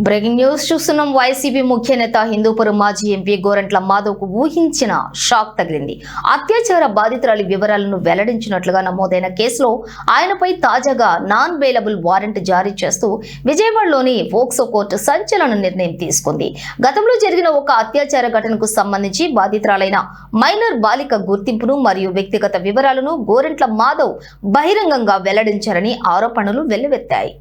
Breaking news చూస్తున్నాం. YCP ముఖ్య నేత హిందూపురం మాజీ ఎంపీ గోరంట్ల మాధవ్కు ఊహించిన షాక్ తగిలింది. అత్యాచార బాధితురాలి వివరాలను వెల్లడించినట్లుగా నమోదైన కేసులో ఆయనపై తాజాగా నాన్ బెయిలబుల్ వారెంట్ జారీ చేస్తూ విజయవాడలోని పోక్సో కోర్టు సంచలన నిర్ణయం తీసుకుంది. గతంలో జరిగిన ఒక అత్యాచార ఘటనకు సంబంధించి బాధితురాలైన మైనర్ బాలిక గుర్తింపును మరియు వ్యక్తిగత వివరాలను గోరంట్ల మాధవ్ బహిరంగంగా వెల్లడించారని ఆరోపణలు వెల్లువెత్తాయి.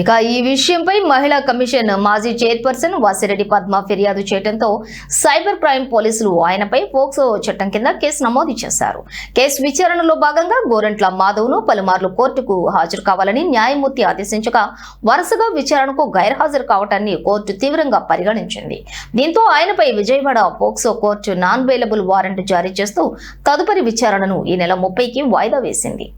ఇక ఈ విషయంపై మహిళా కమిషన్ మాజీ చైర్పర్సన్ వాసిరెడ్డి పద్మ ఫిర్యాదు చేయడంతో సైబర్ క్రైమ్ పోలీసులు ఆయనపై పోక్సో చట్టం కింద కేసు నమోదు చేశారు. కేసు విచారణలో భాగంగా గోరంట్ల మాధవ్ను పలుమార్లు కోర్టుకు హాజరు కావాలని న్యాయమూర్తి ఆదేశించగా వరుసగా విచారణకు గైర్హాజరు కావటాన్ని కోర్టు తీవ్రంగా పరిగణించింది. దీంతో ఆయనపై Vijayawada POCSO court non bailable warrant జారీ చేస్తూ తదుపరి విచారణను ఈ నెల 30కి వాయిదా వేసింది.